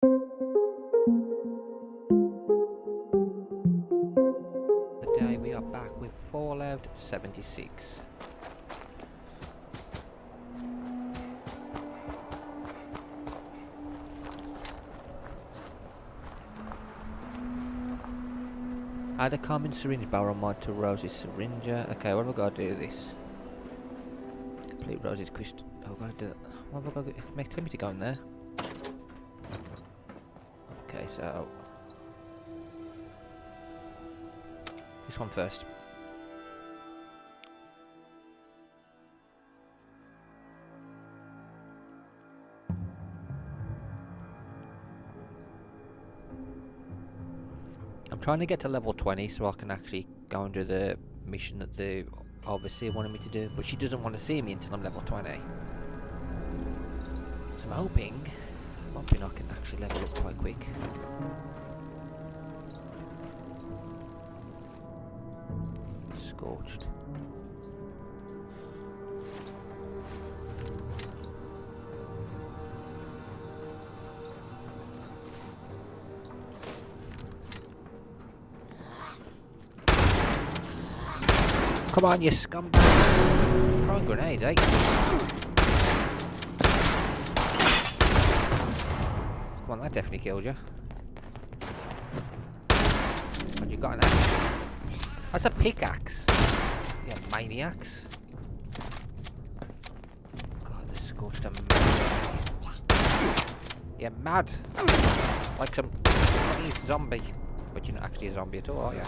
Today we are back with Fallout 76. Add a common syringe barrel mod to Rosie's syringer. Okay, what have I got to do this? Complete Rosie's quest. Oh, I've got to do it. What have I got to do? It makes me to go in there. Okay, so this one first. I'm trying to get to level 20 so I can actually go and do the mission that the overseer wanted me to do, but she doesn't want to see me until I'm level 20. So I'm hoping I can actually level up quite quick. Scorched. Come on, you scumbag! Throwing grenades, eh? Come on, that definitely killed you. What you got an axe? That's a pickaxe. You maniacs. God, the scorched are mad. You're mad. Like some Chinese zombie. But you're not actually a zombie at all, are you?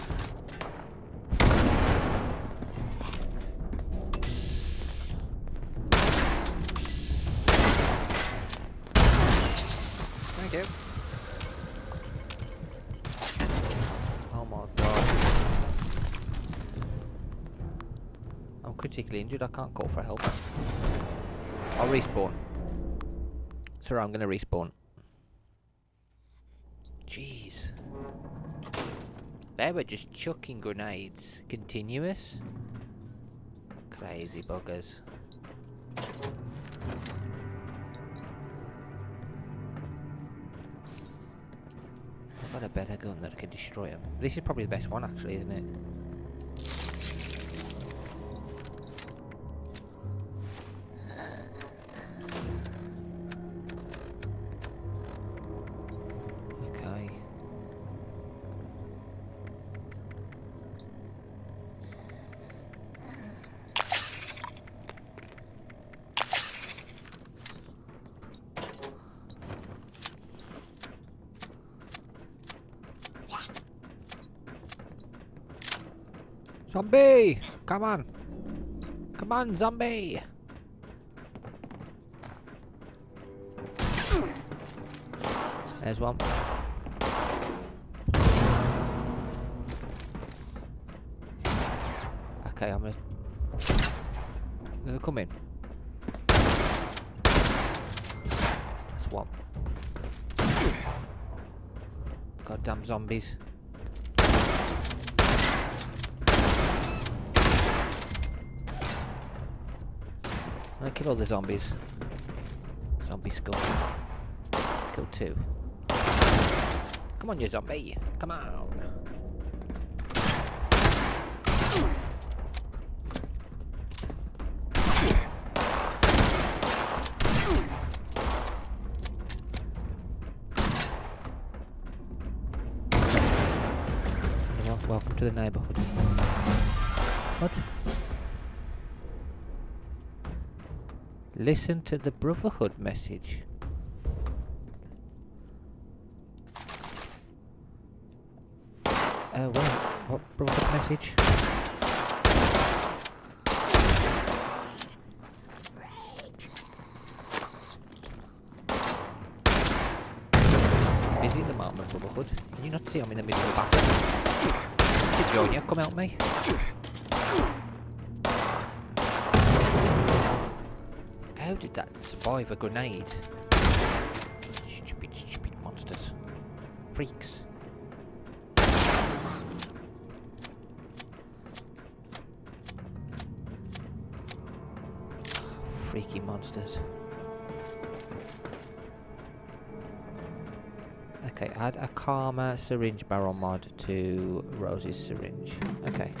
Thank you. Oh my god. I'm critically injured, I can't call for help. I'll respawn. Sorry, I'm gonna respawn. Jeez. They were just chucking grenades. Continuous. Crazy buggers. I've got a better gun that can destroy them. This is probably the best one actually, isn't it? Okay. Zombie! Come on! Come on, zombie! There's one. Okay, I'm gonna... They're coming. That's one. Goddamn zombies. I'm gonna kill all the zombies. Zombie skull. Kill two. Come on, you zombie! Come on! Welcome to the neighborhood. What? Listen to the Brotherhood message. What Brotherhood message? Busy at the moment, Brotherhood. Can you not see I'm in the middle of the battle? Did join you? Come help me. How did that survive a grenade? Stupid monsters. Freaks. Freaky monsters. Okay, add a Karma syringe barrel mod to Rosie's syringe. Okay.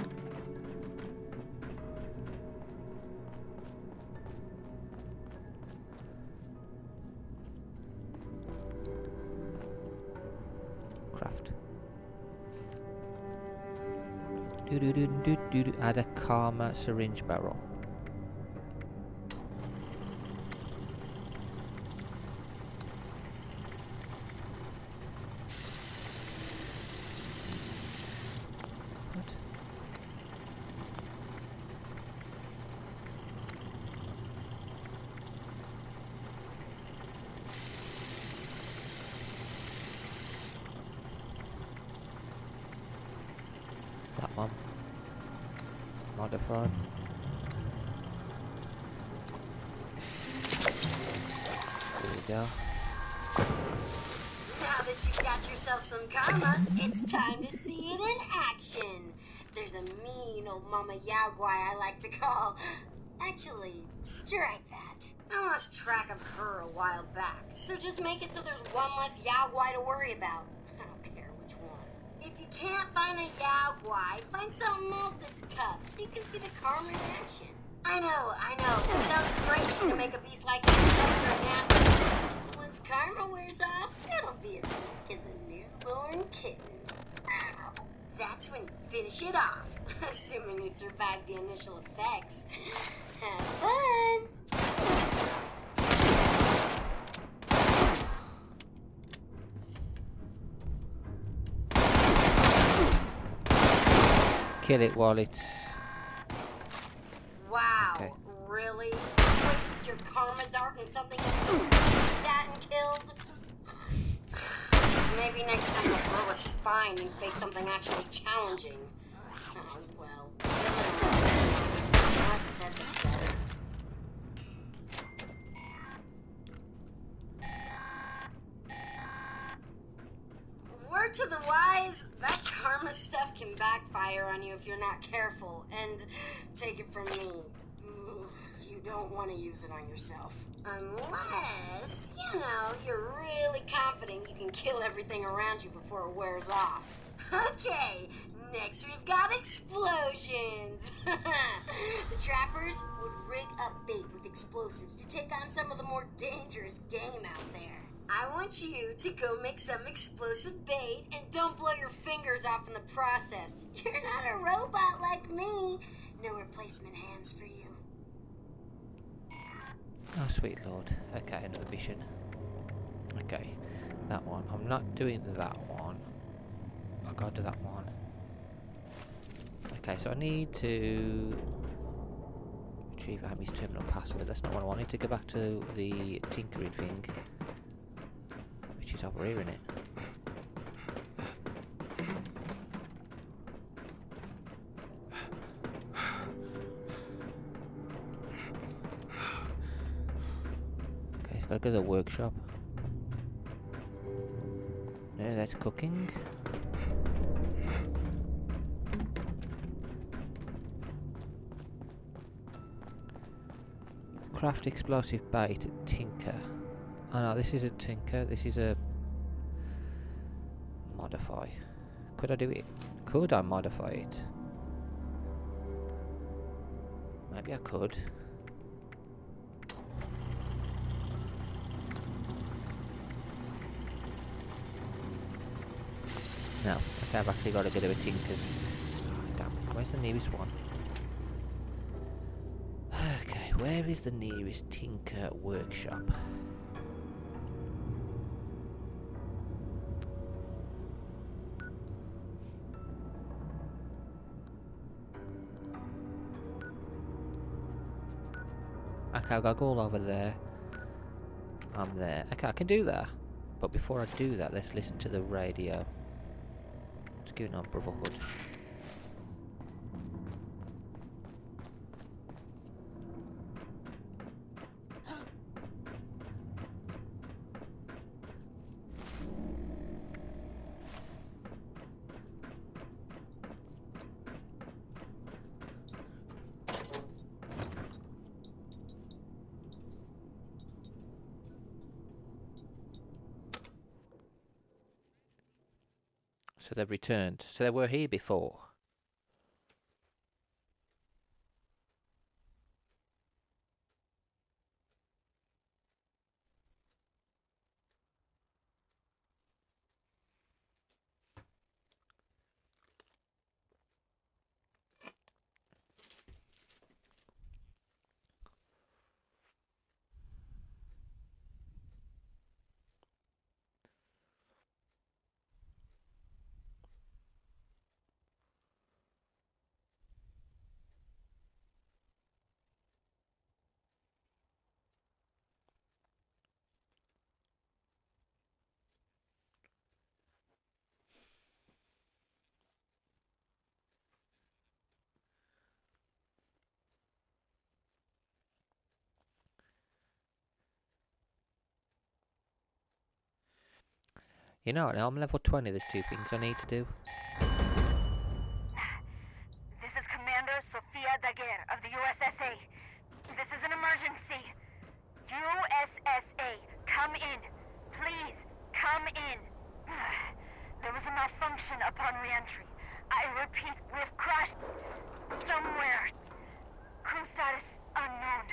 Craft. Add a Karma syringe barrel. That one. Modified. There we go. Now that you've got yourself some karma, it's time to see it in action. There's a mean old Mama Yaogwai I like to call. Actually, strike that. I lost track of her a while back, so just make it so there's one less Yaogwai to worry about. I don't care which one. If you can't find a Yaogwai, find something else that's tough so you can see the karma in action. I know. It sounds crazy to make a beast like this extra nasty. Once karma wears off, it'll be as weak as a newborn kitten. That's when you finish it off, assuming you survive the initial effects. Have fun! Kill it while it's... Wow, Okay. really? You wasted your karma dart on something that stat and killed? Maybe next time you'll grow a spine and face something actually challenging. Oh, well. I said the better. Word to the wise, that karma stuff can backfire on you if you're not careful. And take it from me, you don't want to use it on yourself. Unless, you're really confident you can kill everything around you before it wears off. Okay, next we've got explosions. The trappers would rig up bait with explosives to take on some of the more dangerous game out there. I want you to go make some explosive bait and don't blow your fingers off in the process. You're not a robot like me. No replacement hands for you. Oh, sweet lord. Okay, another mission. Okay, that one. I'm not doing that one. I gotta do that one. Okay, so I need to retrieve Abby's terminal password. That's not what I wanted. To go back to the tinkering thing, which is over here, innit? Okay, so gotta go to the workshop. No, that's cooking. Craft explosive bait at Tinker. Oh no, this is a Tinker. This is a modify. Could I do it? Could I modify it? Maybe I could. No. Okay, I've actually got to go to a Tinker's. Oh, damn. Where's the nearest one? Okay, where is the nearest Tinker workshop? Okay, I've got to go all over there. I'm there. Okay, I can do that. But before I do that, let's listen to the radio. It's going on Brotherhood. So they've returned. So they were here before. You know, now I'm level 20, there's 2 things I need to do. This is Commander Sofia Daguerre of the USSA. This is an emergency. USSA, come in. Please, come in. There was a malfunction upon re-entry. I repeat, we've crashed somewhere. Crew status unknown.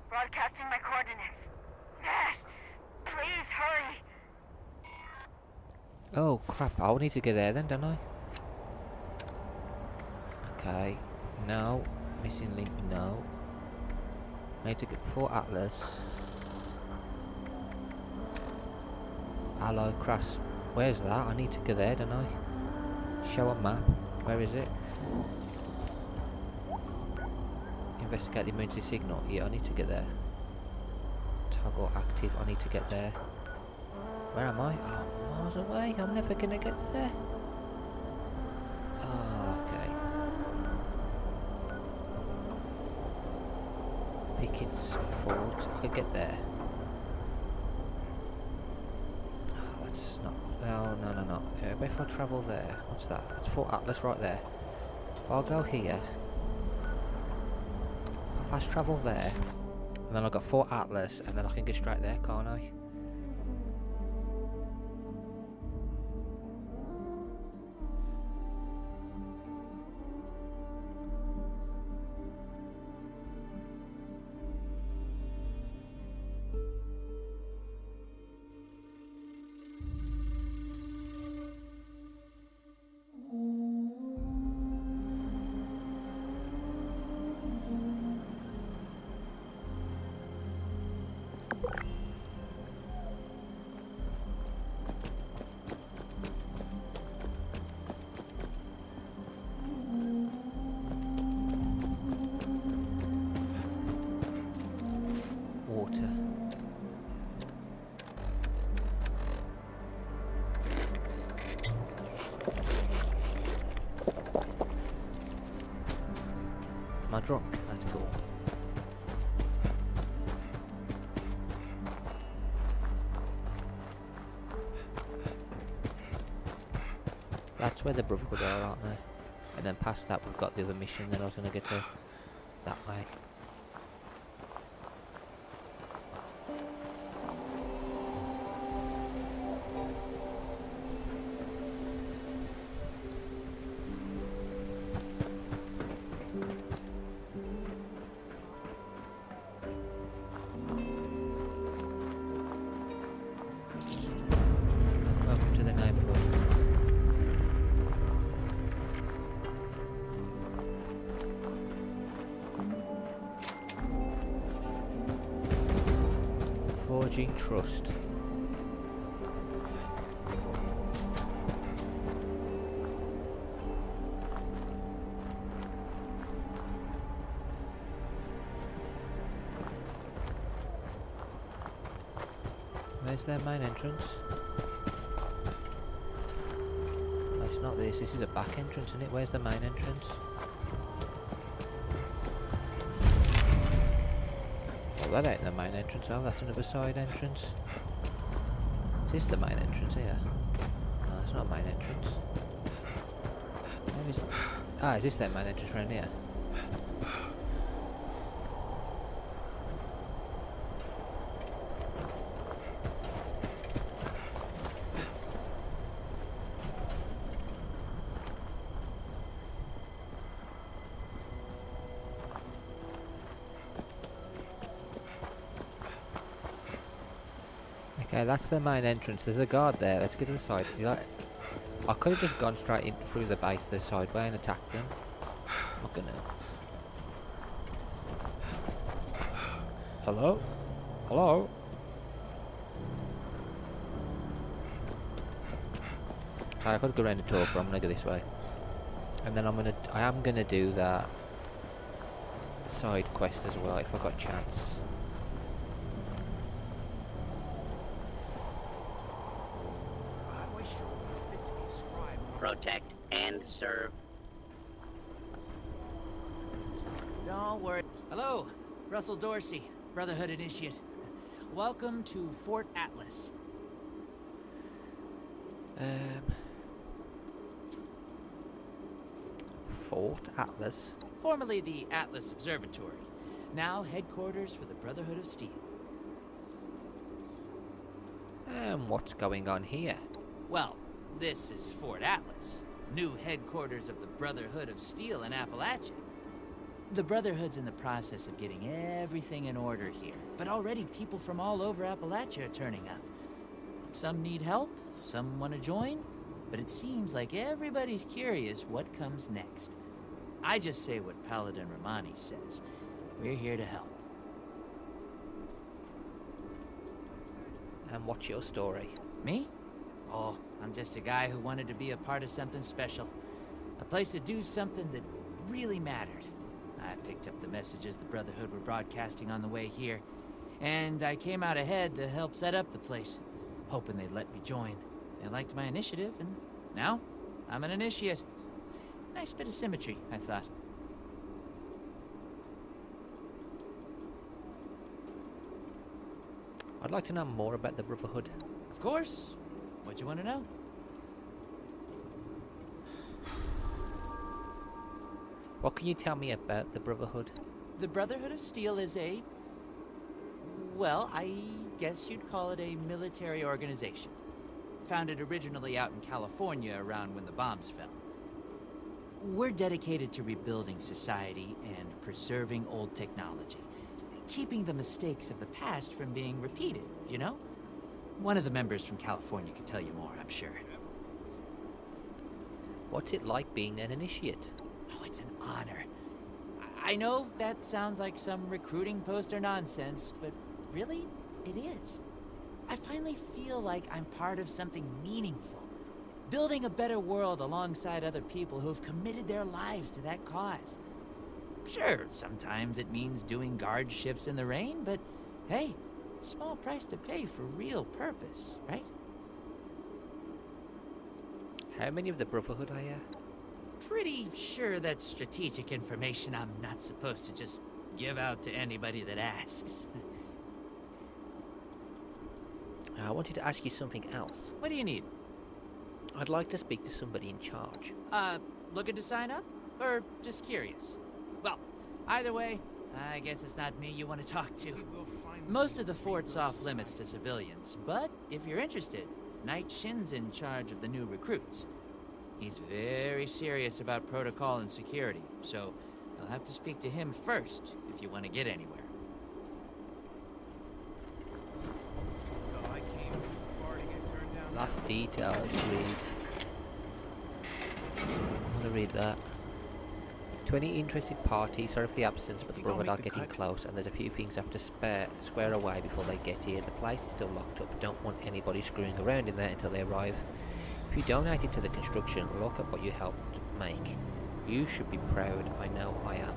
Broadcasting my coordinates. Please hurry. Oh crap, I'll need to get there then, don't I? Okay, no. Missing link, no. I need to get Fort Atlas. Alloy crash. Where's that? I need to go there, don't I? Show a map. Where is it? Investigate the emergency signal. Yeah, I need to get there. Toggle active. I need to get there. Where am I? Oh, miles away. I'm never gonna get there. Oh, okay. Pickens Fort. I could get there. Oh, that's not. Oh, no. What if I travel there? What's that? That's Fort Atlas right there. If I'll go here. I'll fast travel there. And then I've got Fort Atlas, and then I can go straight there, can't I? Water. Am I drunk? That's cool. That's where the Brotherhood are, aren't they? And then past that we've got the other mission that I was going to get to that way. Welcome to the neighborhood. Forging trust. Where's their main entrance? Oh, it's not this. This is a back entrance, isn't it? Where's the main entrance? Well, that ain't the main entrance. Oh, that's another side entrance. Is this the main entrance here? No, it's not main entrance. Maybe it's... Ah, is this their main entrance around here? Okay, that's the main entrance. There's a guard there. Let's get to the side. I could have just gone straight in through the base of the sideway and attacked them. I'm not gonna. Hello? Hello? Okay, I could go around and talk, but I'm gonna go this way. And then I am gonna do that side quest as well if I got a chance. Protect and serve. Don't worry. Hello, Russell Dorsey, Brotherhood Initiate. Welcome to Fort Atlas. Fort Atlas. Formerly the Atlas Observatory, now headquarters for the Brotherhood of Steel. What's going on here? Well, this is Fort Atlas, new headquarters of the Brotherhood of Steel in Appalachia. The Brotherhood's in the process of getting everything in order here, but already people from all over Appalachia are turning up. Some need help, some want to join, but it seems like everybody's curious what comes next. I just say what Paladin Romani says. We're here to help. And what's your story? Me? Oh, I'm just a guy who wanted to be a part of something special. A place to do something that really mattered. I picked up the messages the Brotherhood were broadcasting on the way here, and I came out ahead to help set up the place, hoping they'd let me join. They liked my initiative, and now I'm an initiate. Nice bit of symmetry, I thought. I'd like to know more about the Brotherhood. Of course. What you want to know? What can you tell me about the Brotherhood? The Brotherhood of Steel is a... well, I guess you'd call it a military organization. Founded originally out in California around when the bombs fell. We're dedicated to rebuilding society and preserving old technology. Keeping the mistakes of the past from being repeated, you know? One of the members from California could tell you more, I'm sure. What's it like being an initiate? Oh, it's an honor. I know that sounds like some recruiting poster nonsense, but really, it is. I finally feel like I'm part of something meaningful. Building a better world alongside other people who have committed their lives to that cause. Sure, sometimes it means doing guard shifts in the rain, but hey, small price to pay for real purpose, right? How many of the Brotherhood are you? Pretty sure that's strategic information I'm not supposed to just give out to anybody that asks. I wanted to ask you something else. What do you need? I'd like to speak to somebody in charge. Looking to sign up? Or just curious? Well, either way, I guess it's not me you want to talk to. Most of the fort's off limits to civilians, but if you're interested, Knight Shin's in charge of the new recruits. He's very serious about protocol and security, so you'll have to speak to him first if you want to get anywhere. Last details, read. I'm gonna read that. To any interested parties, sorry for the absence, but the Brotherhood are getting close, and there's a few things I have to square away before they get here. The place is still locked up. Don't want anybody screwing around in there until they arrive. If you donated to the construction, look at what you helped make. You should be proud. I know I am.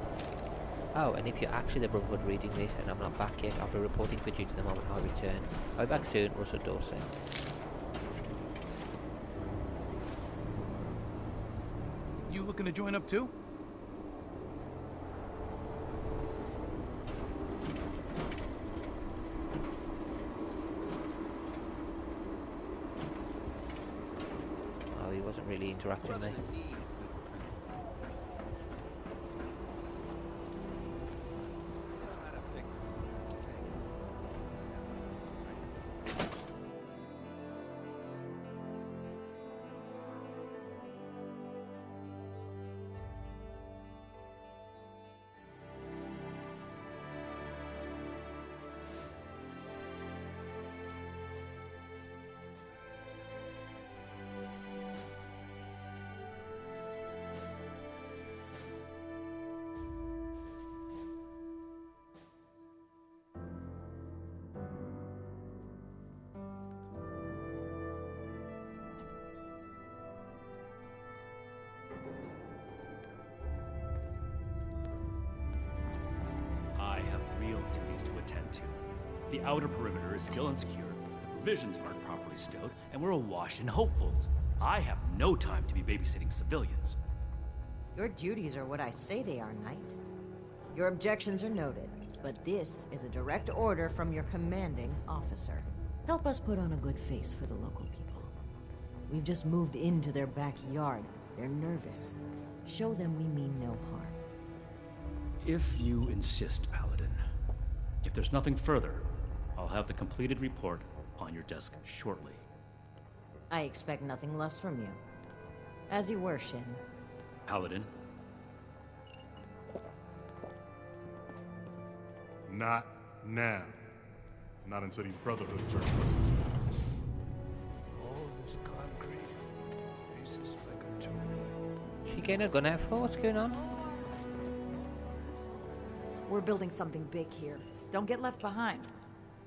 Oh, and if you're actually the Brotherhood reading this and I'm not back yet, I'll be reporting for duty the moment I return. I'll be back soon, Russell Dorsey. You looking to join up too? Oh, he wasn't really interacting with me. attend to. The outer perimeter is still unsecured, the provisions aren't properly stowed, and we're awash in hopefuls. I have no time to be babysitting civilians. Your duties are what I say they are, Knight. Your objections are noted, but this is a direct order from your commanding officer. Help us put on a good face for the local people. We've just moved into their backyard. They're nervous. Show them we mean no harm. If you insist, Paladin. If there's nothing further, I'll have the completed report on your desk shortly. I expect nothing less from you. As you were, Shin. Paladin. Not now. Not until these Brotherhood jerks listen to me. All this concrete, pieces like a tomb. She getting a gun out for? What's going on? We're building something big here. Don't get left behind.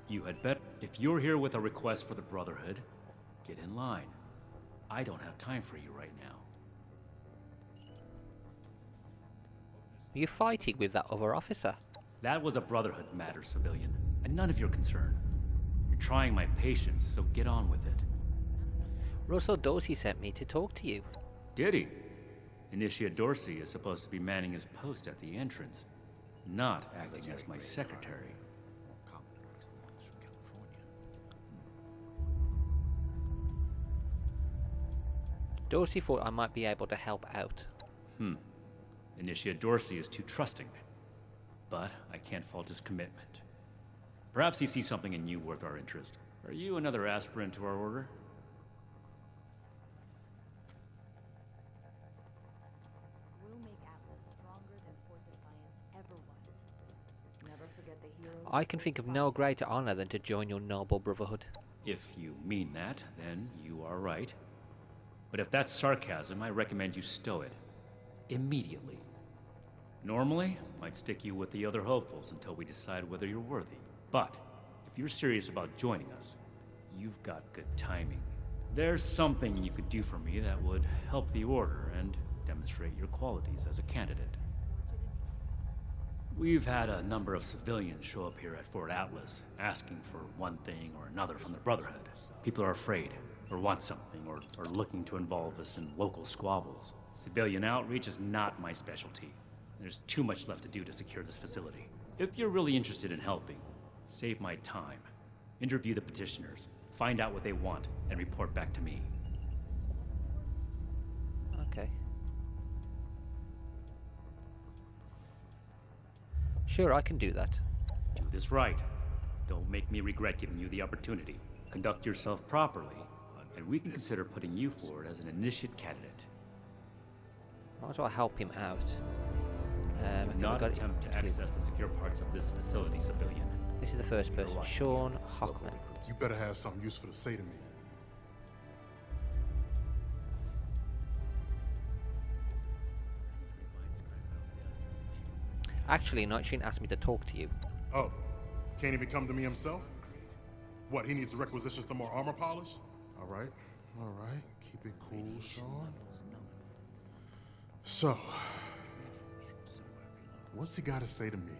You had bet if you're here with a request for the Brotherhood, get in line. I don't have time for you right now. Are you fighting with that other officer? That was a Brotherhood matter, civilian, and none of your concern. You're trying my patience, so get on with it. Russell Dorsey sent me to talk to you. Did he? Initiate Dorsey is supposed to be manning his post at the entrance, not acting as my secretary. Dorsey thought I might be able to help out. Initiate Dorsey is too trusting. But I can't fault his commitment. Perhaps he sees something in you worth our interest. Are you another aspirant to our order? We'll make Atlas stronger than Fort Defiance ever was. Never forget the heroes. I can think of no greater honor than to join your noble brotherhood. If you mean that, then you are right. But if that's sarcasm, I recommend you stow it. Immediately. Normally, I'd stick you with the other hopefuls until we decide whether you're worthy. But if you're serious about joining us, you've got good timing. There's something you could do for me that would help the Order and demonstrate your qualities as a candidate. We've had a number of civilians show up here at Fort Atlas, asking for one thing or another from the Brotherhood. People are afraid, or want something, or are looking to involve us in local squabbles. Civilian outreach is not my specialty. There's too much left to do to secure this facility. If you're really interested in helping, save my time. Interview the petitioners, find out what they want, and report back to me. Okay. Sure, I can do that. Do this right. Don't make me regret giving you the opportunity. Conduct yourself properly, and we can consider putting you forward as an initiate candidate. Might as well help him out. Do not attempt to access the secure parts of this facility, civilian. This is the first person, Sean Hockman. You better have something useful to say to me. Actually, Nightshade asked me to talk to you. Oh, can't even come to me himself? What, he needs to requisition some more armor polish? All right. Keep it cool, Sean. So, what's he got to say to me?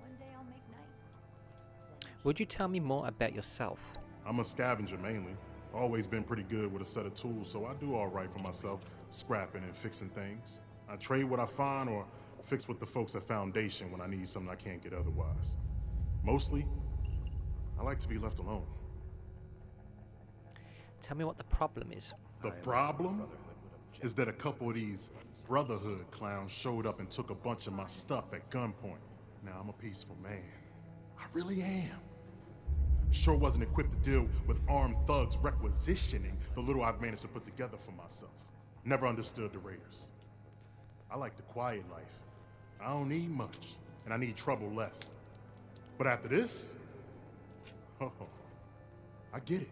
One day I'll make night. Would you tell me more about yourself? I'm a scavenger mainly. Always been pretty good with a set of tools, so I do all right for myself, scrapping and fixing things. I trade what I find or fix with the folks at Foundation when I need something I can't get otherwise. Mostly, I like to be left alone. Tell me what the problem is. The problem is that a couple of these Brotherhood clowns showed up and took a bunch of my stuff at gunpoint. Now I'm a peaceful man. I really am. Sure wasn't equipped to deal with armed thugs requisitioning the little I've managed to put together for myself. Never understood the Raiders. I like the quiet life. I don't need much, and I need trouble less. But after this, oh, I get it.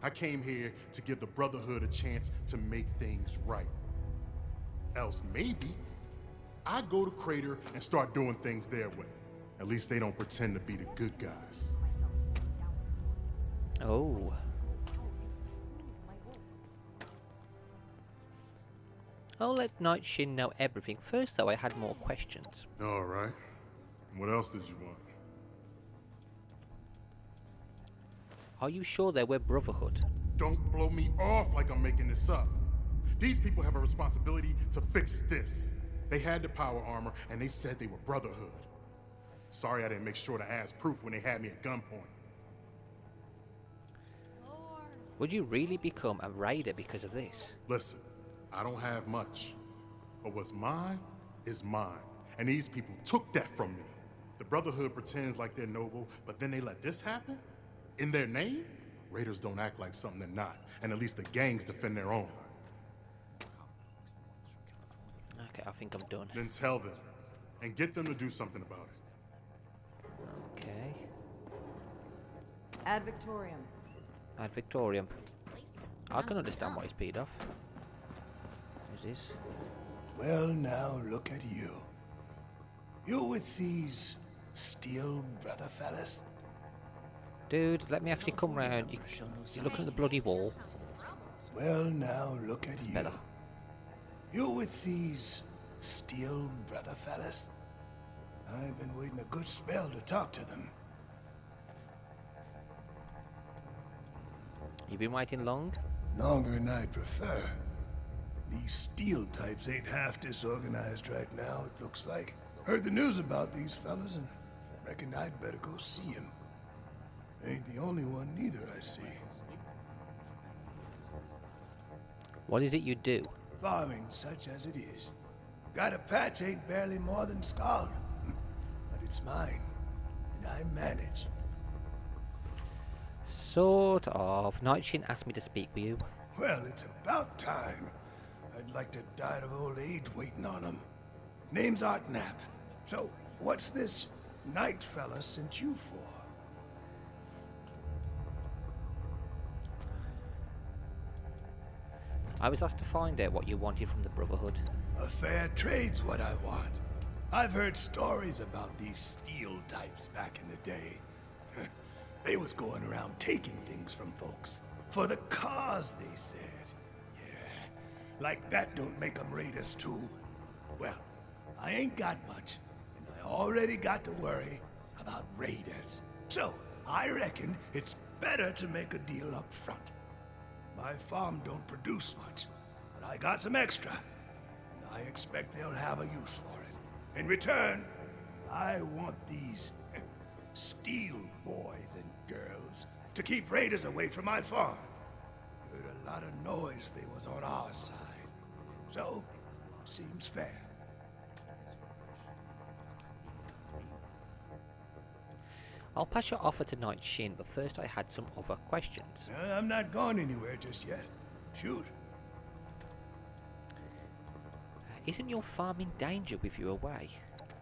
I came here to give the Brotherhood a chance to make things right. Else maybe I go to Crater and start doing things their way. At least they don't pretend to be the good guys. Oh. I'll let Night Shin know everything. First, though, I had more questions. All right. What else did you want? Are you sure they were Brotherhood? Don't blow me off like I'm making this up. These people have a responsibility to fix this. They had the power armor, and they said they were Brotherhood. Sorry I didn't make sure to ask proof when they had me at gunpoint. Would you really become a raider because of this? Listen, I don't have much. But what's mine is mine. And these people took that from me. The Brotherhood pretends like they're noble, but then they let this happen? In their name? Raiders don't act like something they're not. And at least the gangs defend their own. Okay, I think I'm done. Then tell them. And get them to do something about it. Okay. Ad Victorium. Ad Victorium. I can understand why he's peed off. Who's this? Well, now look at you. You with these steel brother fellas? Dude, let me actually come round. You're looking at the bloody wall. Well, now look at you. Better. You with these steel brother fellas? I've been waiting a good spell to talk to them. You been waiting long? Longer than I'd prefer. These steel types ain't half disorganized right now, it looks like. Heard the news about these fellas and reckoned I'd better go see 'em. Ain't the only one neither, I see. What is it you do? Farming such as it is. Got a patch ain't barely more than scald. But it's mine, and I manage. Sort of. Nightshin asked me to speak with you. Well, it's about time. I'd like to die of old age waiting on him. Name's Art Knapp. So, what's this Knight fella sent you for? I was asked to find out what you wanted from the Brotherhood. A fair trade's what I want. I've heard stories about these steel types back in the day. They was going around taking things from folks. For the cause, they said. Yeah, like that don't make 'em raiders too. Well, I ain't got much, and I already got to worry about raiders. So, I reckon it's better to make a deal up front. My farm don't produce much, but I got some extra, and I expect they'll have a use for it. In return, I want these steel boys and girls to keep raiders away from my farm. Heard a lot of noise they was on our side, so seems fair. I'll pass your offer to Nightshin, but first I had some other questions. I'm not going anywhere just yet. Shoot. Isn't your farm in danger with you away?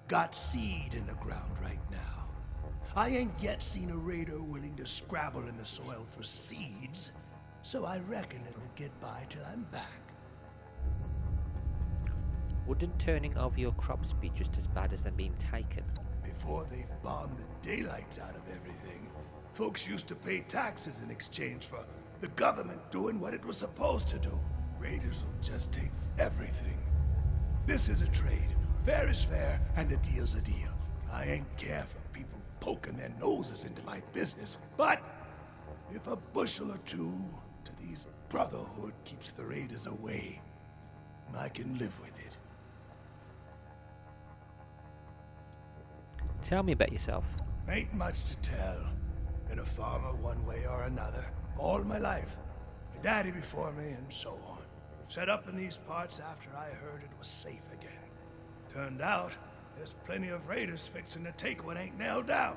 Got seed in the ground right now. I ain't yet seen a raider willing to scrabble in the soil for seeds, so I reckon it'll get by till I'm back. Wouldn't turning over your crops be just as bad as them being taken? Before they bombed the daylights out of everything, folks used to pay taxes in exchange for the government doing what it was supposed to do. Raiders will just take everything. This is a trade. Fair is fair, and a deal's a deal. I ain't care for people poking their noses into my business, but if a bushel or two to these Brotherhood keeps the raiders away, I can live with it. Tell me about yourself. Ain't much to tell. Been a farmer one way or another, all my life. My daddy before me, and so on. Set up in these parts after I heard it was safe again. Turned out, there's plenty of raiders fixing to take what ain't nailed down.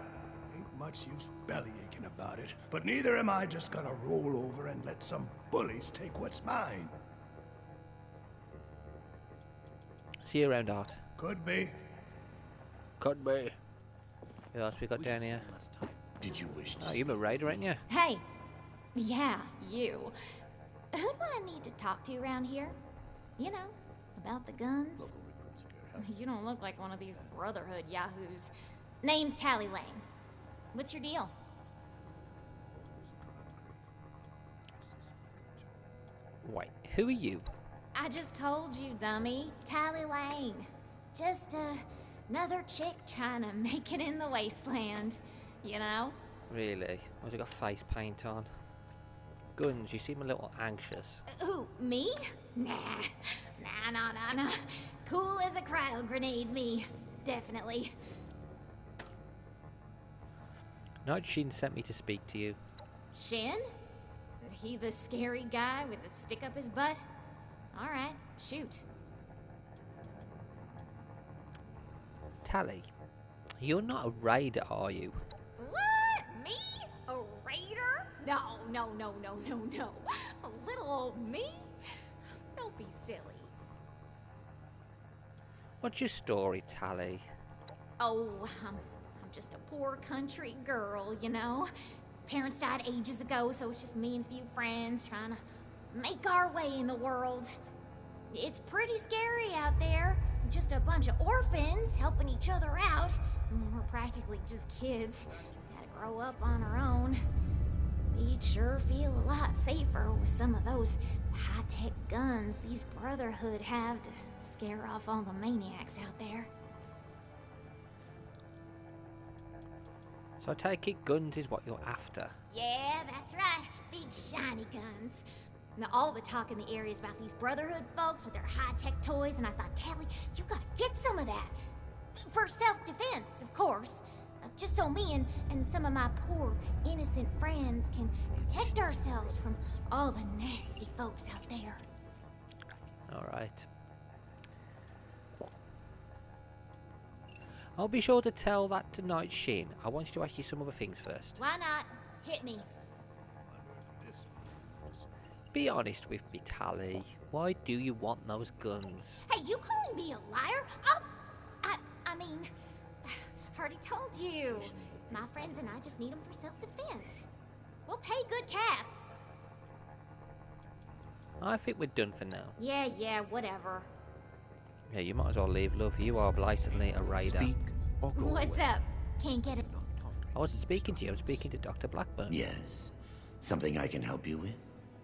Ain't much use bellyaching about it, but neither am I just gonna roll over and let some bullies take what's mine. See you around, Art. Could be. Could be. Who else we got down here? Did you wish to Oh, you're a raider, ain't you? Hey! Yeah, you. Who do I need to talk to around here? You know, about the guns? You don't look like one of these Brotherhood yahoos. Name's Tally Lane. What's your deal? Wait, who are you? I just told you, dummy. Tally Lane. Just, Another chick trying to make it in the wasteland, you know? Really? Why's it got face paint on? Guns, you seem a little anxious. Who, me? Nah. Nah. Cool as a cryo grenade, me. Definitely. Night Shin sent me to speak to you. Shin? He the scary guy with the stick up his butt? Alright, shoot. Tali, you're not a raider, are you? What? Me? A raider? No. A little old me? Don't be silly. What's your story, Tali? Oh, I'm just a poor country girl, you know? Parents died ages ago, so it's just me and a few friends trying to make our way in the world. It's pretty scary out there. Just a bunch of orphans helping each other out. We're practically just kids. Gotta grow up on our own. We'd sure feel a lot safer with some of those high-tech guns these Brotherhood have to scare off all the maniacs out there. So I take it guns is what you're after. Yeah, that's right. Big shiny guns. Now, all the talk in the area is about these Brotherhood folks with their high-tech toys, and I thought, Tali, you gotta get some of that. For self-defense, of course. Just so me and some of my poor, innocent friends can protect ourselves from all the nasty folks out there. Alright. I'll be sure to tell that to Night Shin. I want you to ask you some other things first. Why not? Hit me. Be honest with me, Tali. Why do you want those guns? Hey, you calling me a liar? I mean, I already told you. My friends and I just need them for self-defense. We'll pay good caps. I think we're done for now. Yeah, whatever. Yeah, you might as well leave, love. You are blatantly a raider. Speak or go What's away. up? Can't get it. I wasn't speaking to you. I'm speaking to Dr. Blackburn. Yes. Something I can help you with?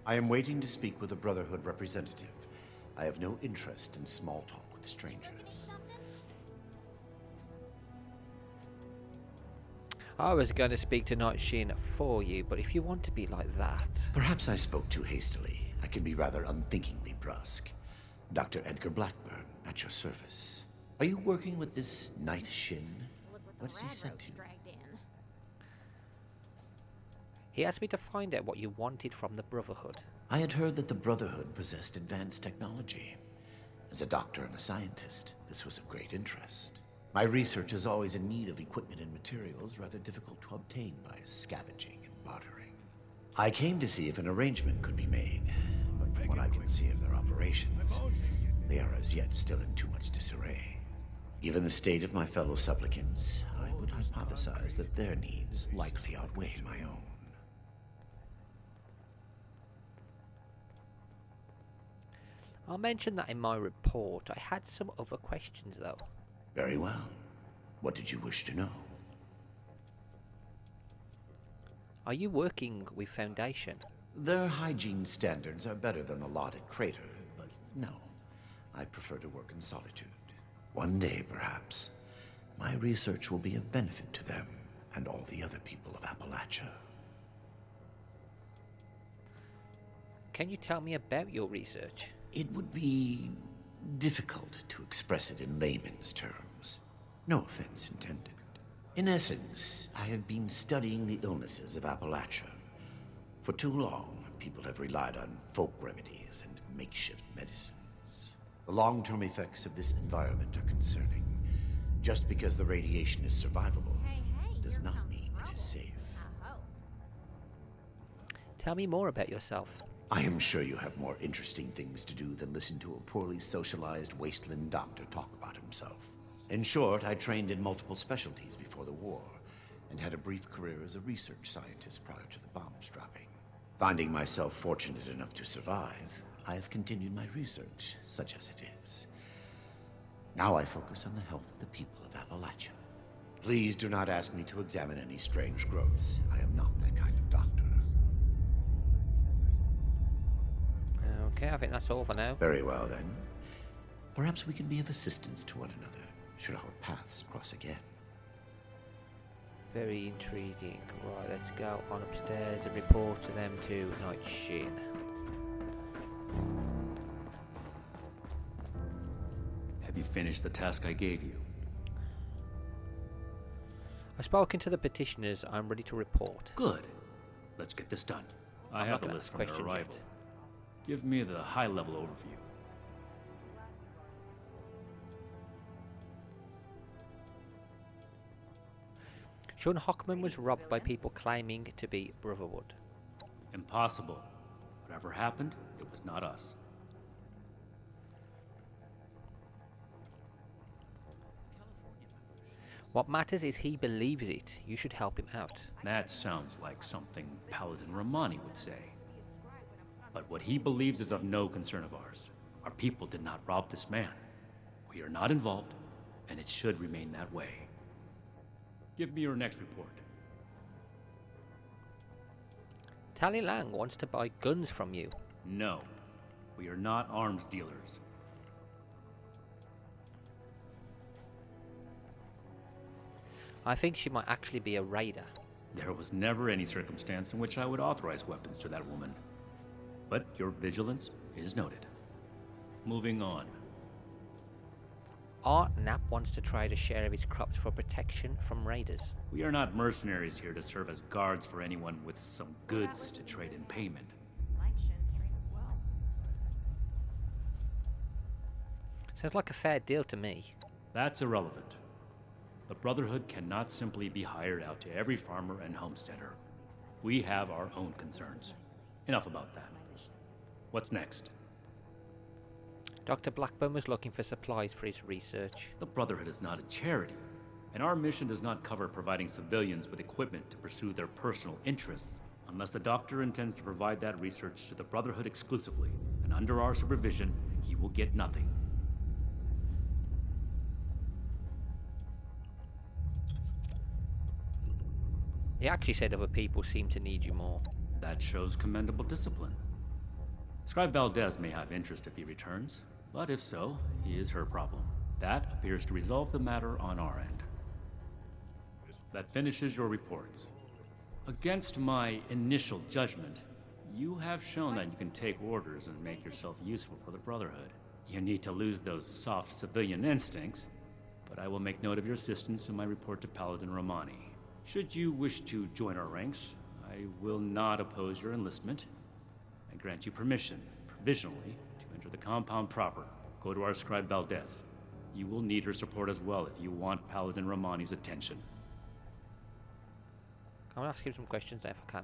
I am waiting to speak with a Brotherhood representative. I have no interest in small talk with strangers. I was going to speak to Night Shin for you, but if you want to be like that... Perhaps I spoke too hastily. I can be rather unthinkingly brusque. Dr. Edgar Blackburn, at your service. Are you working with this Night Shin? What's he sent to you? He asked me to find out what you wanted from the Brotherhood. I had heard that the Brotherhood possessed advanced technology. As a doctor and a scientist, this was of great interest. My research is always in need of equipment and materials rather difficult to obtain by scavenging and bartering. I came to see if an arrangement could be made, but from what I can see of their operations, they are as yet still in too much disarray. Given the state of my fellow supplicants, I would hypothesize that their needs likely outweigh my own. I'll mention that in my report. I had some other questions, though. Very well. What did you wish to know? Are you working with Foundation? Their hygiene standards are better than a lot at Crater, but no. I prefer to work in solitude. One day, perhaps, my research will be of benefit to them and all the other people of Appalachia. Can you tell me about your research? It would be difficult to express it in layman's terms. No offense intended. In essence, I have been studying the illnesses of Appalachia. For too long, people have relied on folk remedies and makeshift medicines. The long-term effects of this environment are concerning. Just because the radiation is survivable does not mean it is safe. Tell me more about yourself. I am sure you have more interesting things to do than listen to a poorly socialized wasteland doctor talk about himself. In short, I trained in multiple specialties before the war, and had a brief career as a research scientist prior to the bombs dropping. Finding myself fortunate enough to survive, I have continued my research, such as it is. Now I focus on the health of the people of Appalachia. Please do not ask me to examine any strange growths. I am not that kind of doctor. Okay, I think that's all for now. Very well, then. Perhaps we can be of assistance to one another. should our paths cross again. Very intriguing. Right, let's go on upstairs and report to them to Night Shin. Have you finished the task I gave you? I've spoken to the petitioners. I'm ready to report. Good. Let's get this done. I I'm have not the gonna list ask from their questions arrival. yet. Give me the high-level overview. Sean Hockman was robbed by people claiming to be Brotherhood. Impossible. Whatever happened, it was not us. What matters is he believes it. You should help him out. That sounds like something Paladin Romani would say. But what he believes is of no concern of ours. Our people did not rob this man. We are not involved, and it should remain that way. Give me your next report. Tally Lang wants to buy guns from you. No, we are not arms dealers. I think she might actually be a raider. There was never any circumstance in which I would authorize weapons to that woman. But your vigilance is noted. Moving on. Art Knapp wants to trade a share of his crops for protection from raiders. We are not mercenaries here to serve as guards for anyone with some goods to trade in payment. Night Shin's train as well. Sounds like a fair deal to me. That's irrelevant. The Brotherhood cannot simply be hired out to every farmer and homesteader. We have our own concerns. Enough about that. What's next? Dr. Blackburn was looking for supplies for his research. The Brotherhood is not a charity, and our mission does not cover providing civilians with equipment to pursue their personal interests, unless the doctor intends to provide that research to the Brotherhood exclusively, and under our supervision, he will get nothing. He actually said other people seem to need you more. That shows commendable discipline. Scribe Valdez may have interest if he returns, but if so, he is her problem. That appears to resolve the matter on our end. That finishes your reports. Against my initial judgment, you have shown that you can take orders and make yourself useful for the Brotherhood. You need to lose those soft civilian instincts, but I will make note of your assistance in my report to Paladin Romani. Should you wish to join our ranks, I will not oppose your enlistment. I grant you permission, provisionally, to enter the compound proper. Go to our scribe Valdez. You will need her support as well if you want Paladin Romani's attention. I'm gonna ask him some questions if I can.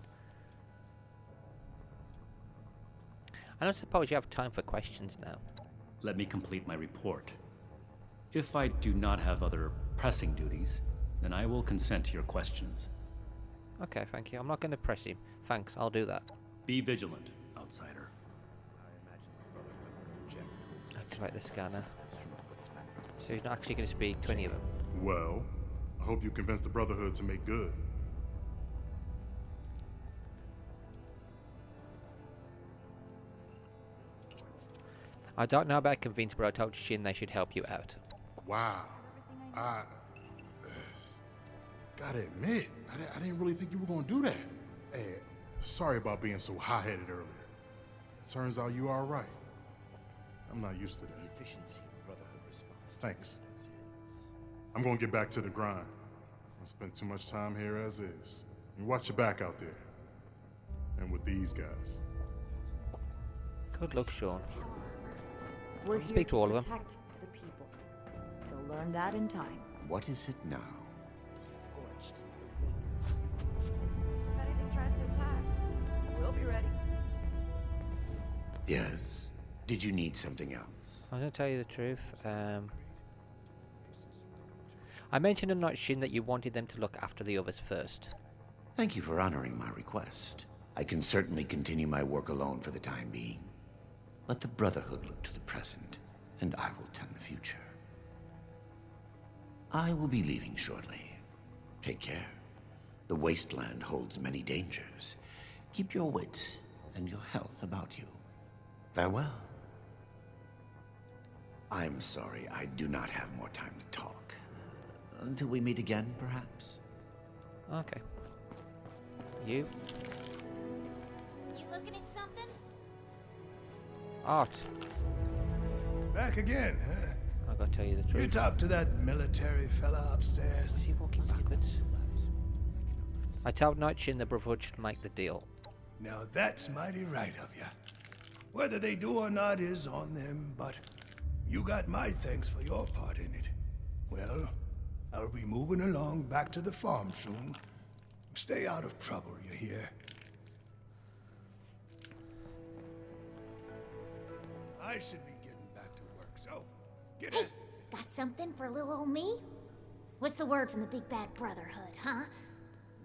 I don't suppose you have time for questions now. Let me complete my report. If I do not have other pressing duties, then I will consent to your questions. Okay, thank you. I'm not going to press him. Thanks, I'll do that. Be vigilant, outsider. Activate the scanner. So he's not actually going to speak to any of them. Well, I hope you convince the Brotherhood to make good. I don't know about convince, but I told Shin they should help you out. Wow. I gotta admit, I didn't really think you were gonna do that. Hey, sorry about being so high-headed earlier. It turns out you are right. I'm not used to that. Thanks. I'm gonna get back to the grind. I spent too much time here as is. You watch your back out there. And with these guys. Good luck, Sean. We're Speak here to all of them. protect the people. They'll learn that in time. What is it now? Scorched the wind. If anything tries to attack, we'll be ready. Yes. Did you need something else? I'm going to tell you the truth. I mentioned in Night Shin that you wanted them to look after the others first. Thank you for honoring my request. I can certainly continue my work alone for the time being. Let the Brotherhood look to the present, and I will tend the future. I will be leaving shortly. Take care. The wasteland holds many dangers. Keep your wits and your health about you. Farewell. I'm sorry, I do not have more time to talk. Until we meet again, perhaps? Okay. You? You looking at something? Art. Back again, huh? I gotta tell you the truth. You talked to that military fella upstairs? Is he walking backwards? I told Nightshin the Brotherhood should make the deal. Now that's mighty right of ya. Whether they do or not is on them, but you got my thanks for your part in it. Well, I'll be moving along back to the farm soon. Stay out of trouble, you hear? I should be getting back to work, so get Hey, in. got something for little old me? What's the word from the Big Bad Brotherhood, huh?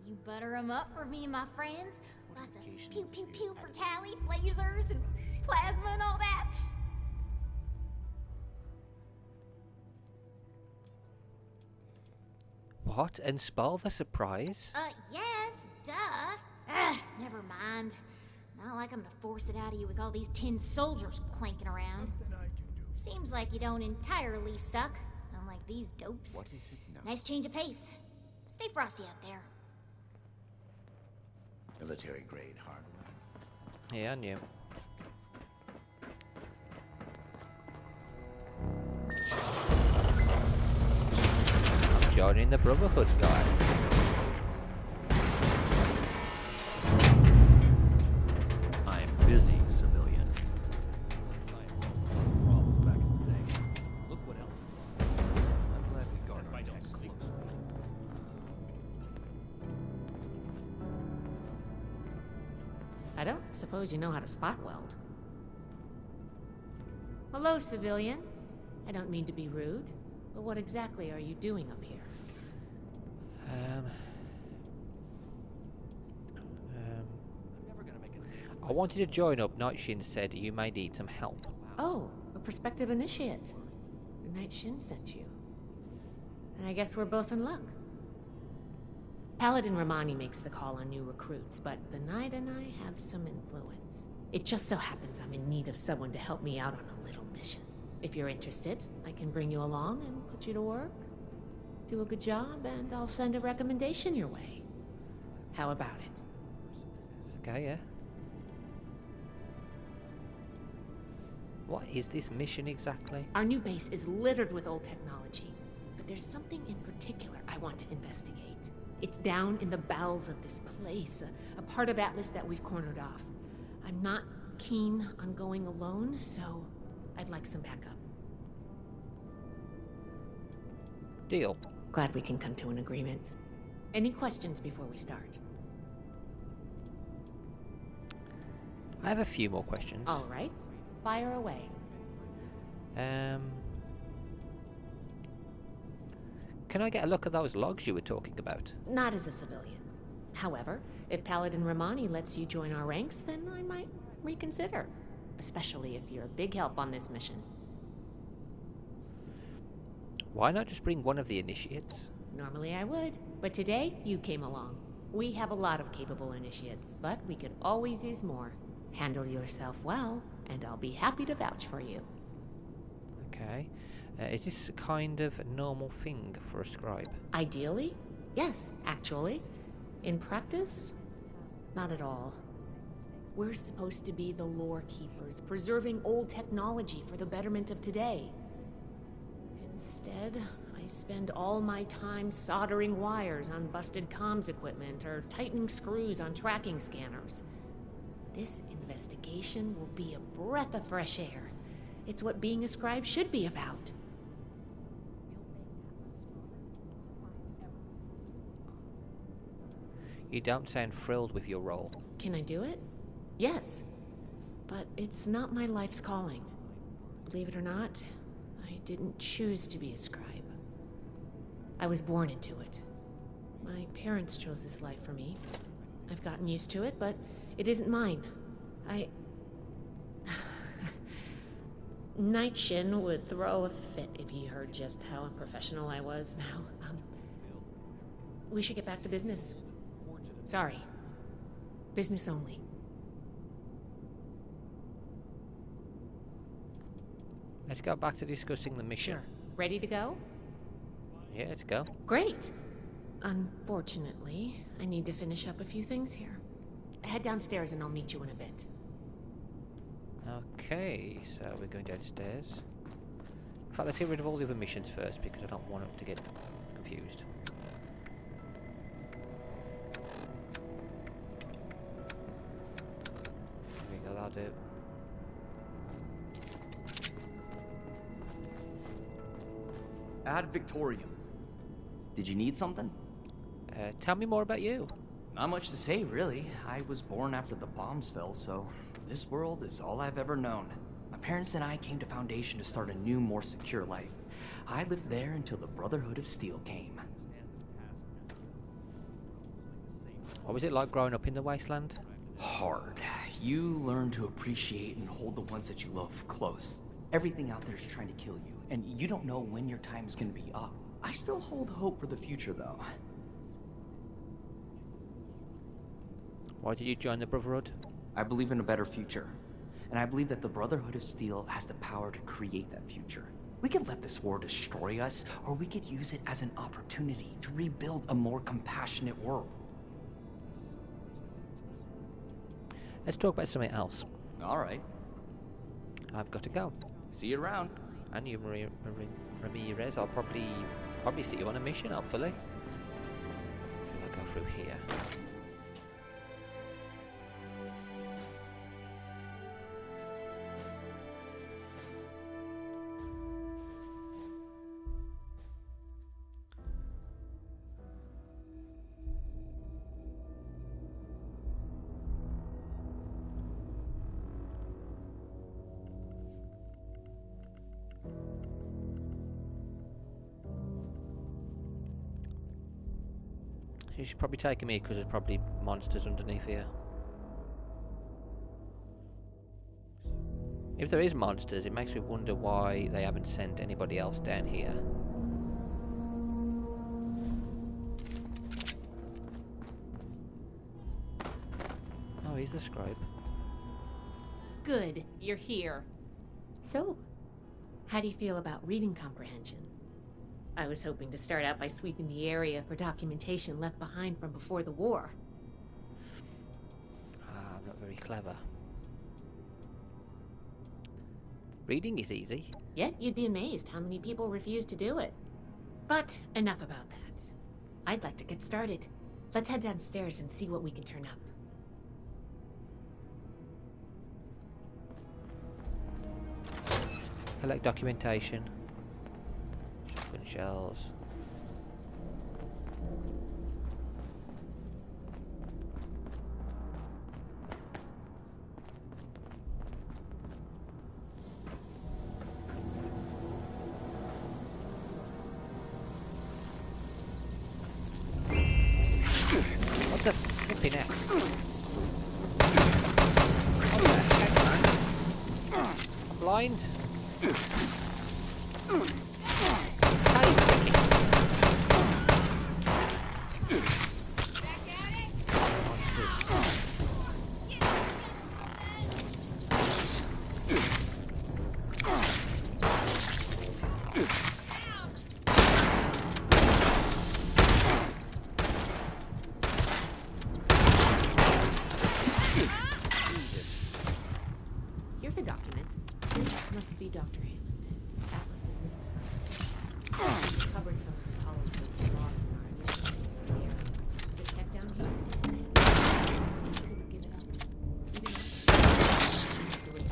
You butter 'em up for me and my friends? Lots of pew pew pew for Tally, lasers, and plasma and all that? What? And spoil the surprise? Yes, duh. Ugh, never mind. Not like I'm gonna force it out of you with all these tin soldiers clanking around. Something I can do. Seems like you don't entirely suck, unlike these dopes. What is it now? Nice change of pace. Stay frosty out there. Military-grade hardware. Yeah, I knew. I'm joining the Brotherhood, guys. I'm busy, civilian. Problems back in the day. Look what else it was. I'm glad we guard our tech closely. I don't suppose you know how to spot weld. Hello, civilian. I don't mean to be rude, but what exactly are you doing up here? I wanted to join up. Nightshin said you may need some help. Oh, a prospective initiate. The Night Shin sent you. And I guess we're both in luck. Paladin Romani makes the call on new recruits, but the Knight and I have some influence. It just so happens I'm in need of someone to help me out on a little mission. If you're interested, I can bring you along and put you to work. Do a good job, and I'll send a recommendation your way. How about it? Okay, yeah. What is this mission exactly? Our new base is littered with old technology, but there's something in particular I want to investigate. It's down in the bowels of this place, a part of Atlas that we've cornered off. I'm not keen on going alone, so I'd like some backup. Deal. Glad we can come to an agreement. Any questions before we start? I have a few more questions. All right, fire away. Can I get a look at those logs you were talking about? Not as a civilian. However, if Paladin Romani lets you join our ranks, then I might reconsider. Especially if you're a big help on this mission. Why not just bring one of the initiates? Normally I would, but today you came along. We have a lot of capable initiates, but we could always use more. Handle yourself well, and I'll be happy to vouch for you. Okay. Is this a kind of normal thing for a scribe? Ideally, yes, actually. In practice, not at all. We're supposed to be the lore keepers, preserving old technology for the betterment of today. Instead, I spend all my time soldering wires on busted comms equipment or tightening screws on tracking scanners. This investigation will be a breath of fresh air. It's what being a scribe should be about. You don't sound thrilled with your role. Can I do it? Yes. But it's not my life's calling. Believe it or not, I didn't choose to be a scribe. I was born into it. My parents chose this life for me. I've gotten used to it, but it isn't mine. Nightshin would throw a fit if he heard just how unprofessional I was now. We should get back to business. Sorry. Business only. Let's go back to discussing the mission. Sure. Ready to go? Yeah, let's go. Great. Unfortunately, I need to finish up a few things here. Head downstairs and I'll meet you in a bit. Okay, so we're going downstairs. In fact, let's get rid of all the other missions first because I don't want them to get confused. There we go, that'll do. Ad Victorium. Did you need something? Tell me more about you. Not much to say, really. I was born after the bombs fell, so this world is all I've ever known. My parents and I came to Foundation to start a new, more secure life. I lived there until the Brotherhood of Steel came. What was it like growing up in the wasteland? Hard. You learn to appreciate and hold the ones that you love close. Everything out there is trying to kill you, and you don't know when your time is going to be up. I still hold hope for the future, though. Why did you join the Brotherhood? I believe in a better future. And I believe that the Brotherhood of Steel has the power to create that future. We could let this war destroy us, or we could use it as an opportunity to rebuild a more compassionate world. Let's talk about something else. All right. I've got to go. See you around. And you, Ramirez, I'll probably see you on a mission, hopefully. I'll go through here. You should probably take me because there's probably monsters underneath here. If there is monsters, it makes me wonder why they haven't sent anybody else down here. Oh, he's the scribe. Good, you're here. So, how do you feel about reading comprehension? I was hoping to start out by sweeping the area for documentation left behind from before the war. I'm not very clever. Reading is easy. Yet you'd be amazed how many people refuse to do it. But enough about that. I'd like to get started. Let's head downstairs and see what we can turn up. Collect documentation. Shotgun shells. What the flipping heck? What the heck, man? I'm blind. Here's a document. This must be Dr. Hammond. Atlas is inside. He covered some of his holotapes and logs in our initials. Here. This tech down here, this is him. Couldn't give it up. Even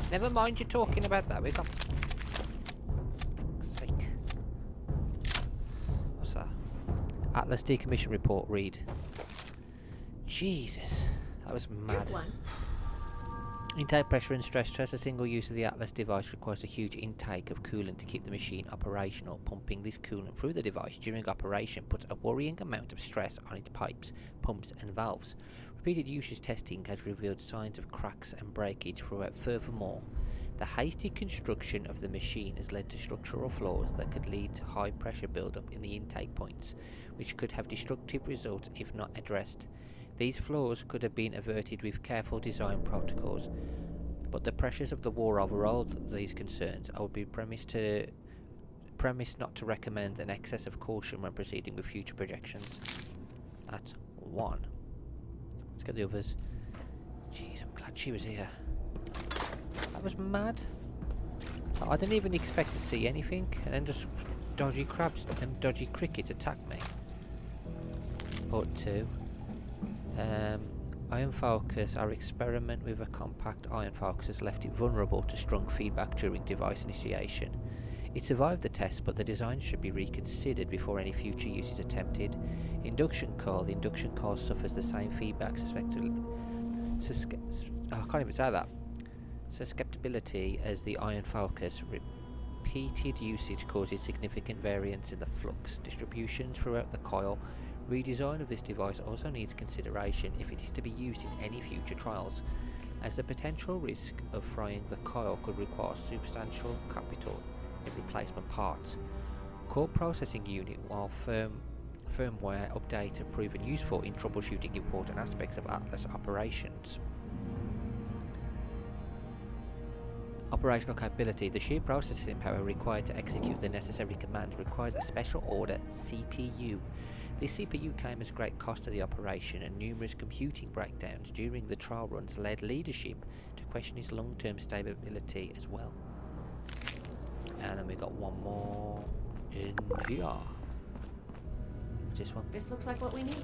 after. Never mind you talking about that, we've got... Sake. What's that? Atlas decommission report, read. Jesus, that was mad. Here's one. Intake pressure and stress test. A single use of the Atlas device requires a huge intake of coolant to keep the machine operational. Pumping this coolant through the device during operation puts a worrying amount of stress on its pipes, pumps and valves. Repeated usage testing has revealed signs of cracks and breakage throughout. Furthermore, the hasty construction of the machine has led to structural flaws that could lead to high pressure buildup in the intake points, which could have destructive results if not addressed. These flaws could have been averted with careful design protocols, but the pressures of the war overrode these concerns. I would be premised premise not to recommend an excess of caution when proceeding with future projections. That's 1. Let's get the others. Jeez, I'm glad she was here. That was mad. I didn't even expect to see anything, and then just dodgy crabs and dodgy crickets attack me. Part 2. Iron focus. Our experiment with a compact iron focus has left it vulnerable to strong feedback during device initiation. It survived the test, but the design should be reconsidered before any future use is attempted. Induction coil. The induction coil suffers the same feedback I can't even say that. Susceptibility as the iron focus. Repeated usage causes significant variance in the flux distributions throughout the coil. Redesign of this device also needs consideration if it is to be used in any future trials, as the potential risk of frying the coil could require substantial capital in replacement parts. Core processing unit, while firmware updates have proven useful in troubleshooting important aspects of Atlas operations. Operational capability. The sheer processing power required to execute the necessary commands requires a special order CPU. This CPU came as great cost to the operation, and numerous computing breakdowns during the trial runs led leadership to question its long-term stability as well. And then we got one more in here. This one. This looks like what we need.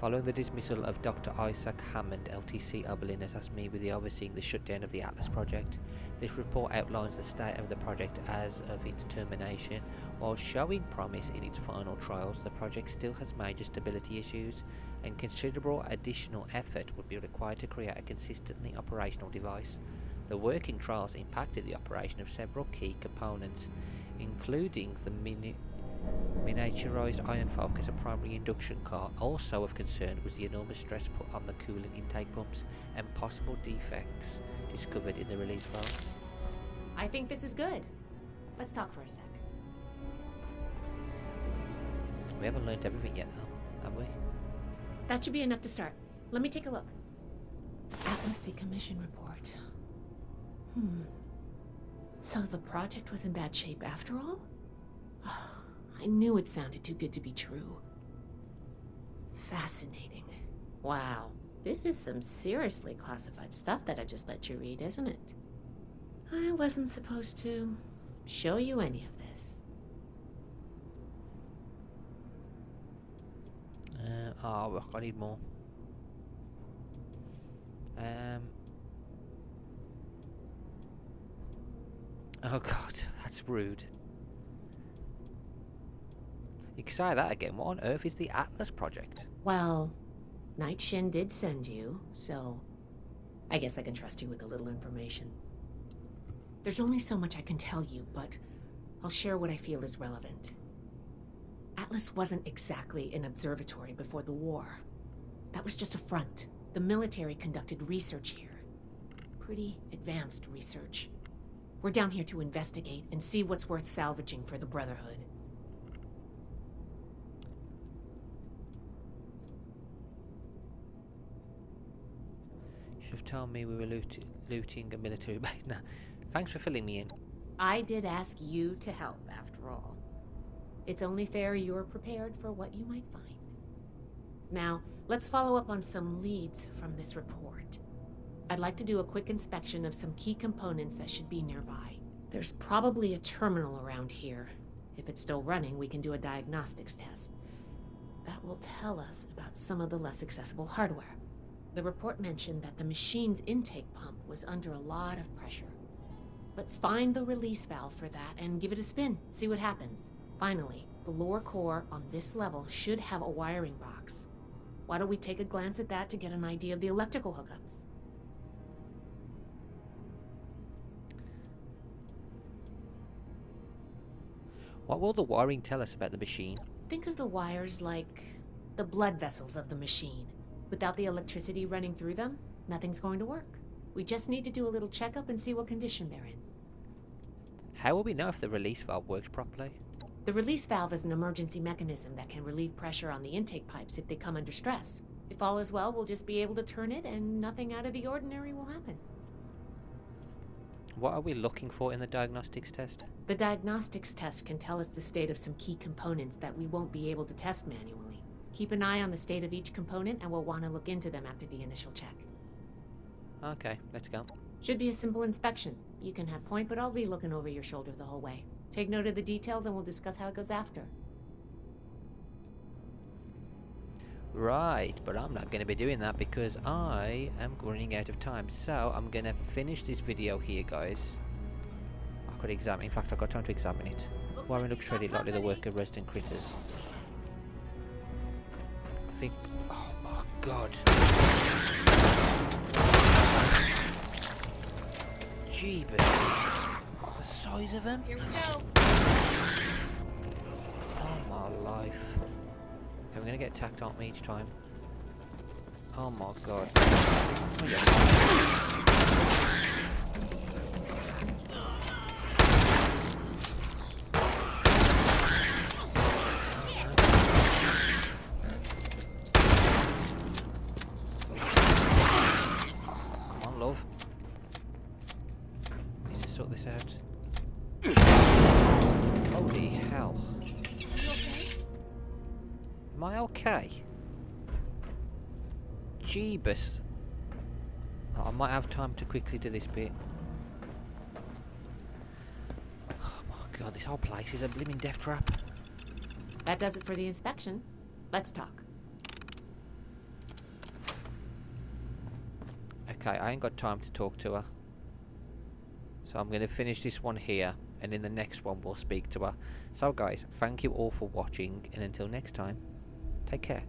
Following the dismissal of Dr. Isaac Hammond, LTC Oberlin has asked me with the overseeing the shutdown of the Atlas project. This report outlines the state of the project as of its termination. While showing promise in its final trials, the project still has major stability issues, and considerable additional effort would be required to create a consistently operational device. The working trials impacted the operation of several key components, including the miniaturized iron focus and primary induction core. Also of concern was the enormous stress put on the coolant intake pumps and possible defects discovered in the release valve. I think this is good. Let's talk for a sec. We haven't learned everything yet though, have we? That should be enough to start. Let me take a look. Atlas decommission report. So the project was in bad shape after all? I knew it sounded too good to be true. Fascinating. Wow. This is some seriously classified stuff that I just let you read, isn't it? I wasn't supposed to show you any of this. Oh, I need more. Oh god, that's rude. You can say that again. What on earth is the Atlas project? Well, Night Shin did send you, so I guess I can trust you with a little information. There's only so much I can tell you, but I'll share what I feel is relevant. Atlas wasn't exactly an observatory before the war. That was just a front. The military conducted research here. Pretty advanced research. We're down here to investigate and see what's worth salvaging for the Brotherhood. You should have told me we were looting a military base. No, thanks for filling me in. I did ask you to help, after all. It's only fair you're prepared for what you might find. Now, let's follow up on some leads from this report. I'd like to do a quick inspection of some key components that should be nearby. There's probably a terminal around here. If it's still running, we can do a diagnostics test. That will tell us about some of the less accessible hardware. The report mentioned that the machine's intake pump was under a lot of pressure. Let's find the release valve for that and give it a spin, see what happens. Finally, the lower core on this level should have a wiring box. Why don't we take a glance at that to get an idea of the electrical hookups? What will the wiring tell us about the machine? Think of the wires like the blood vessels of the machine. Without the electricity running through them, nothing's going to work. We just need to do a little checkup and see what condition they're in. How will we know if the release valve works properly? The release valve is an emergency mechanism that can relieve pressure on the intake pipes if they come under stress. If all is well, we'll just be able to turn it and nothing out of the ordinary will happen. What are we looking for in the diagnostics test? The diagnostics test can tell us the state of some key components that we won't be able to test manually. Keep an eye on the state of each component, and we'll want to look into them after the initial check. Okay, let's go. Should be a simple inspection. You can have point, but I'll be looking over your shoulder the whole way. Take note of the details, and we'll discuss how it goes after. Right, but I'm not going to be doing that because I am running out of time. So I'm going to finish this video here, guys. I could examine. In fact, I've got time to examine it. Warren looks shredded, likely the work of resident critters. I think. Oh my god. Jeebus. The size of them. Here we go. Oh my life. Okay, we're gonna get attacked, aren't we, each time? Oh my god. Oh, yeah. Come on, love. Need to sort this out. Holy hell. Am I okay? Jeebus. Oh, I might have time to quickly do this bit. Oh my god, this whole place is a blimmin' death trap. That does it for the inspection. Let's talk. Okay, I ain't got time to talk to her. So I'm going to finish this one here, and in the next one we'll speak to her. So guys, thank you all for watching, and until next time, take care.